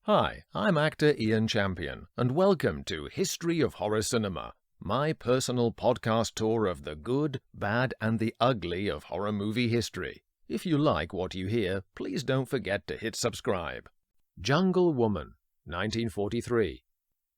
Hi, I'm actor Ian Champion, and welcome to History of Horror Cinema, my personal podcast tour of the good, bad, and the ugly of horror movie history. If you like what you hear, please don't forget to hit subscribe. Jungle Woman, 1943.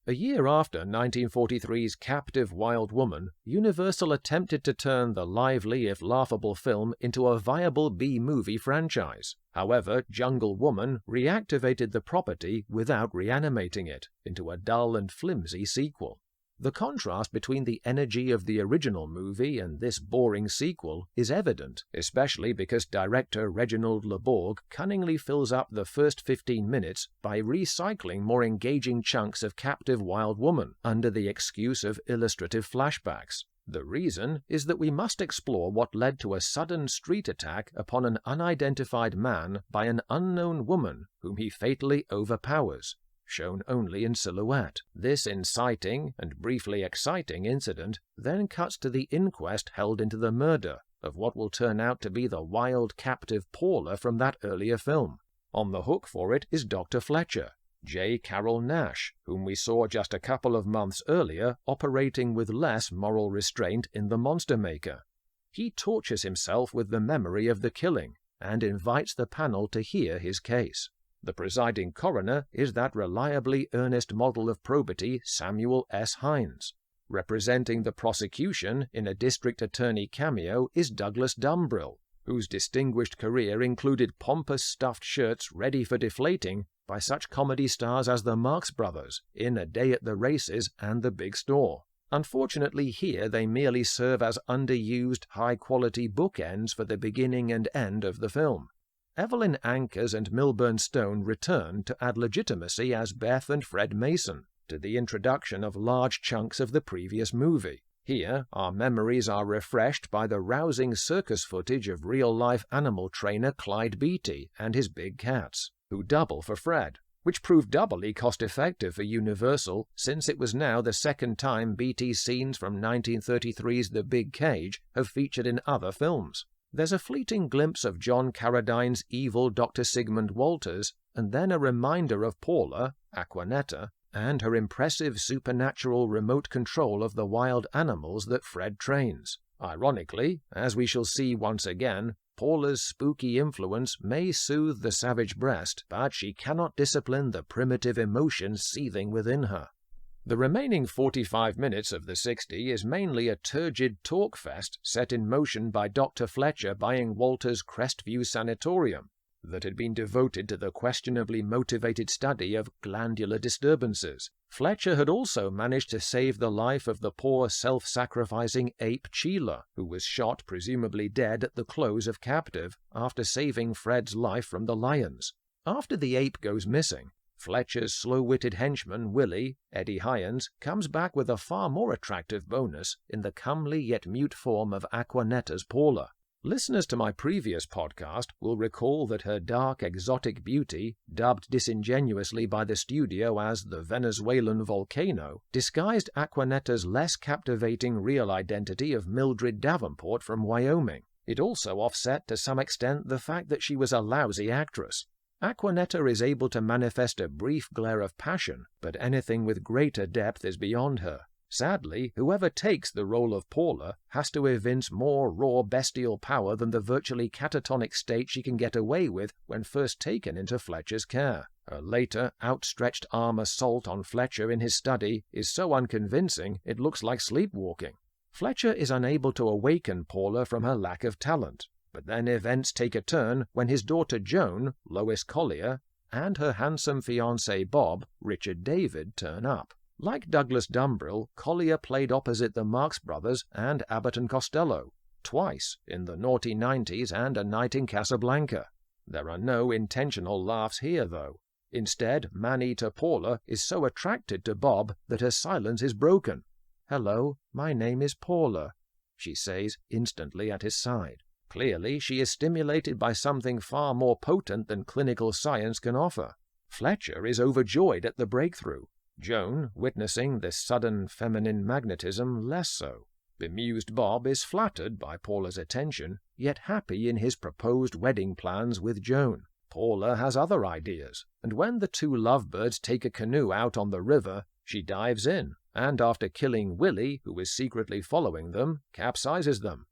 A year after 1943's Captive Wild Woman, Universal attempted to turn the lively if laughable film into a viable B-movie franchise. However, Jungle Woman reactivated the property without reanimating it into a dull and flimsy sequel. The contrast between the energy of the original movie and this boring sequel is evident, especially because director Reginald LeBorg cunningly fills up the first 15 minutes by recycling more engaging chunks of Captive Wild Woman under the excuse of illustrative flashbacks. The reason is that we must explore what led to a sudden street attack upon an unidentified man by an unknown woman whom he fatally overpowers, shown only in silhouette. This inciting and briefly exciting incident then cuts to the inquest held into the murder of what will turn out to be the wild captive Paula from that earlier film. On the hook for it is Dr. Fletcher, J. Carroll Nash, whom we saw just a couple of months earlier operating with less moral restraint in The Monster Maker. He tortures himself with the memory of the killing and invites the panel to hear his case. The presiding coroner is that reliably earnest model of probity Samuel S. Hines. Representing the prosecution in a district attorney cameo is Douglas Dumbrill, whose distinguished career included pompous stuffed shirts ready for deflating by such comedy stars as the Marx Brothers in A Day at the Races and The Big Store. Unfortunately, here they merely serve as underused, high-quality bookends for the beginning and end of the film. Evelyn Ankers and Milburn Stone return to add legitimacy as Beth and Fred Mason to the introduction of large chunks of the previous movie. Here, our memories are refreshed by the rousing circus footage of real-life animal trainer Clyde Beatty and his big cats, who double for Fred, which proved doubly cost-effective for Universal since it was now the second time Beatty's scenes from 1933's The Big Cage have featured in other films. There's a fleeting glimpse of John Carradine's evil Dr. Sigmund Walters, and then a reminder of Paula, Acquanetta, and her impressive supernatural remote control of the wild animals that Fred trains. Ironically, as we shall see once again, Paula's spooky influence may soothe the savage breast, but she cannot discipline the primitive emotions seething within her. The remaining 45 minutes of the 60 is mainly a turgid talk fest set in motion by Dr. Fletcher buying Walter's Crestview Sanatorium that had been devoted to the questionably motivated study of glandular disturbances. Fletcher had also managed to save the life of the poor self-sacrificing ape Sheila, who was shot presumably dead at the close of Captive after saving Fred's life from the lions. After the ape goes missing, Fletcher's slow-witted henchman, Willie, Eddie Hyans, comes back with a far more attractive bonus in the comely yet mute form of Acquanetta's Paula. Listeners to my previous podcast will recall that her dark, exotic beauty, dubbed disingenuously by the studio as the Venezuelan volcano, disguised Acquanetta's less captivating real identity of Mildred Davenport from Wyoming. It also offset to some extent the fact that she was a lousy actress. Acquanetta is able to manifest a brief glare of passion, but anything with greater depth is beyond her. Sadly, whoever takes the role of Paula has to evince more raw bestial power than the virtually catatonic state she can get away with when first taken into Fletcher's care. Her later, outstretched arm assault on Fletcher in his study is so unconvincing it looks like sleepwalking. Fletcher is unable to awaken Paula from her lack of talent, but then events take a turn when his daughter Joan, Lois Collier, and her handsome fiancé Bob, Richard David, turn up. Like Douglas Dumbrill, Collier played opposite the Marx Brothers and Abbott and Costello, twice in The Naughty Nineties and A Night in Casablanca. There are no intentional laughs here, though. Instead, man-eater Paula is so attracted to Bob that her silence is broken. "Hello, my name is Paula," she says instantly at his side. Clearly, she is stimulated by something far more potent than clinical science can offer. Fletcher is overjoyed at the breakthrough. Joan, witnessing this sudden feminine magnetism, less so. Bemused Bob is flattered by Paula's attention, yet happy in his proposed wedding plans with Joan. Paula has other ideas, and when the two lovebirds take a canoe out on the river, she dives in, and after killing Willie, who is secretly following them, capsizes them.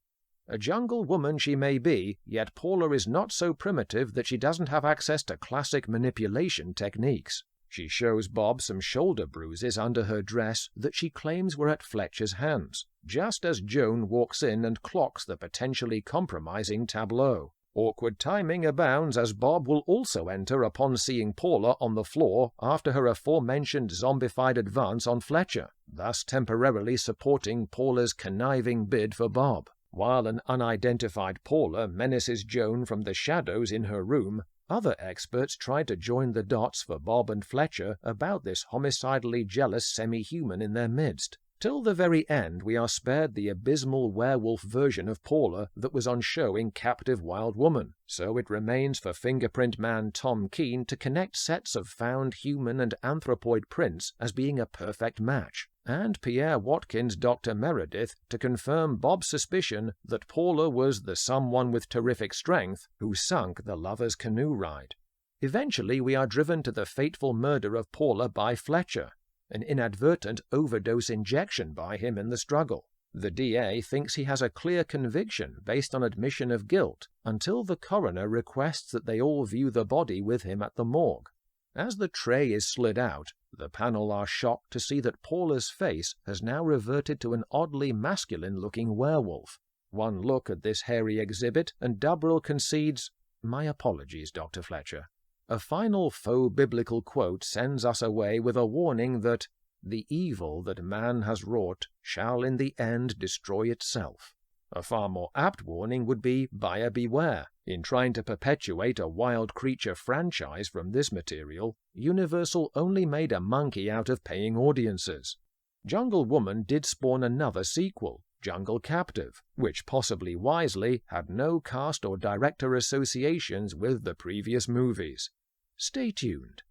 A jungle woman she may be, yet Paula is not so primitive that she doesn't have access to classic manipulation techniques. She shows Bob some shoulder bruises under her dress that she claims were at Fletcher's hands, just as Joan walks in and clocks the potentially compromising tableau. Awkward timing abounds, as Bob will also enter upon seeing Paula on the floor after her aforementioned zombified advance on Fletcher, thus temporarily supporting Paula's conniving bid for Bob. While an unidentified Paula menaces Joan from the shadows in her room, other experts try to join the dots for Bob and Fletcher about this homicidally jealous semi-human in their midst. Till the very end, we are spared the abysmal werewolf version of Paula that was on show in Captive Wild Woman, so it remains for fingerprint man Tom Keene to connect sets of found human and anthropoid prints as being a perfect match, and Pierre Watkins' Dr. Meredith to confirm Bob's suspicion that Paula was the someone with terrific strength who sunk the lovers' canoe ride. Eventually, we are driven to the fateful murder of Paula by Fletcher, an inadvertent overdose injection by him in the struggle. The DA thinks he has a clear conviction based on admission of guilt until the coroner requests that they all view the body with him at the morgue. As the tray is slid out, the panel are shocked to see that Paula's face has now reverted to an oddly masculine-looking werewolf. One look at this hairy exhibit, and Dubril concedes, "My apologies, Dr. Fletcher." A final faux biblical quote sends us away with a warning that the evil that man has wrought shall in the end destroy itself. A far more apt warning would be buyer beware. In trying to perpetuate a wild creature franchise from this material, Universal only made a monkey out of paying audiences. Jungle Woman did spawn another sequel, Jungle Captive, which possibly wisely had no cast or director associations with the previous movies. Stay tuned.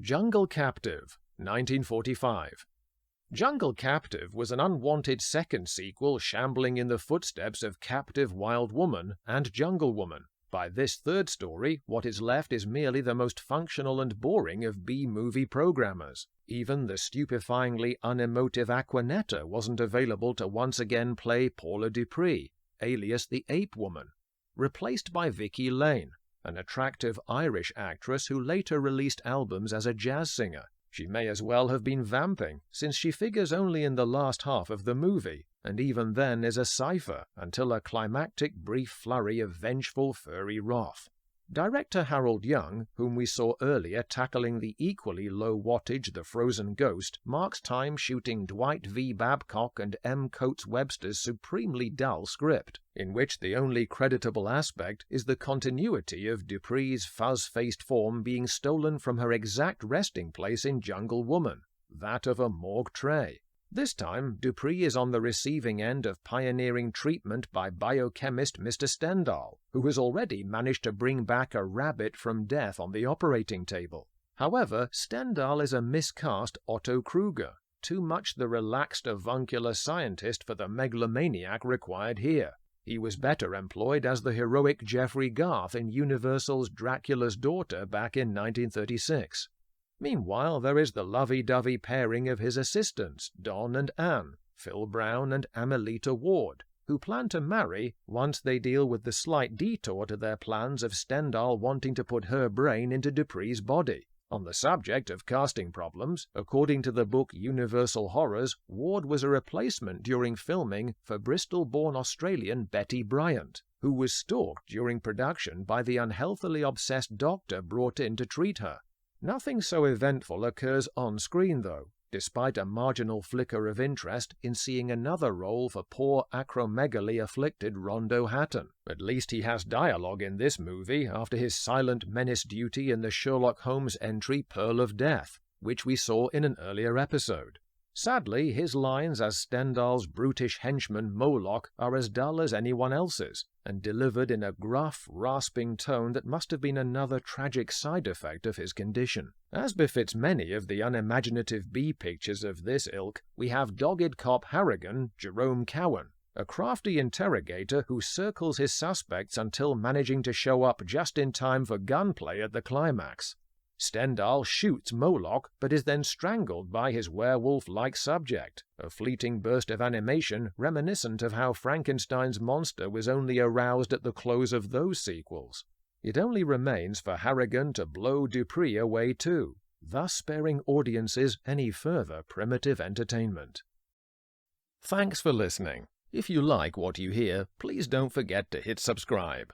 Jungle Captive, 1945. Jungle Captive was an unwanted second sequel shambling in the footsteps of Captive Wild Woman and Jungle Woman. By this third story, what is left is merely the most functional and boring of B-movie programmers. Even the stupefyingly unemotive Acquanetta wasn't available to once again play Paula Dupree, alias the Ape Woman, replaced by Vicky Lane, an attractive Irish actress who later released albums as a jazz singer. She may as well have been vamping, since she figures only in the last half of the movie, and even then is a cipher until a climactic brief flurry of vengeful furry wrath. Director Harold Young, whom we saw earlier tackling the equally low-wattage The Frozen Ghost, marks time shooting Dwight V. Babcock and M. Coates Webster's supremely dull script, in which the only creditable aspect is the continuity of Dupree's fuzz-faced form being stolen from her exact resting place in Jungle Woman, that of a morgue tray. This time, Dupree is on the receiving end of pioneering treatment by biochemist Mr. Stendhal, who has already managed to bring back a rabbit from death on the operating table. However, Stendhal is a miscast Otto Kruger, too much the relaxed avuncular scientist for the megalomaniac required here. He was better employed as the heroic Jeffrey Garth in Universal's Dracula's Daughter back in 1936. Meanwhile, there is the lovey-dovey pairing of his assistants, Don and Anne, Phil Brown and Amelita Ward, who plan to marry once they deal with the slight detour to their plans of Stendhal wanting to put her brain into Dupree's body. On the subject of casting problems, according to the book Universal Horrors, Ward was a replacement during filming for Bristol-born Australian Betty Bryant, who was stalked during production by the unhealthily obsessed doctor brought in to treat her. Nothing so eventful occurs on screen, though, despite a marginal flicker of interest in seeing another role for poor acromegaly-afflicted Rondo Hatton. At least he has dialogue in this movie after his silent menace duty in the Sherlock Holmes entry Pearl of Death, which we saw in an earlier episode. Sadly, his lines as Stendhal's brutish henchman Moloch are as dull as anyone else's, and delivered in a gruff, rasping tone that must have been another tragic side effect of his condition. As befits many of the unimaginative B-pictures of this ilk, we have dogged cop Harrigan, Jerome Cowan, a crafty interrogator who circles his suspects until managing to show up just in time for gunplay at the climax. Stendhal shoots Moloch but is then strangled by his werewolf-like subject, a fleeting burst of animation reminiscent of how Frankenstein's monster was only aroused at the close of those sequels. It only remains for Harrigan to blow Dupree away too, thus sparing audiences any further primitive entertainment. Thanks for listening. If you like what you hear, please don't forget to hit subscribe.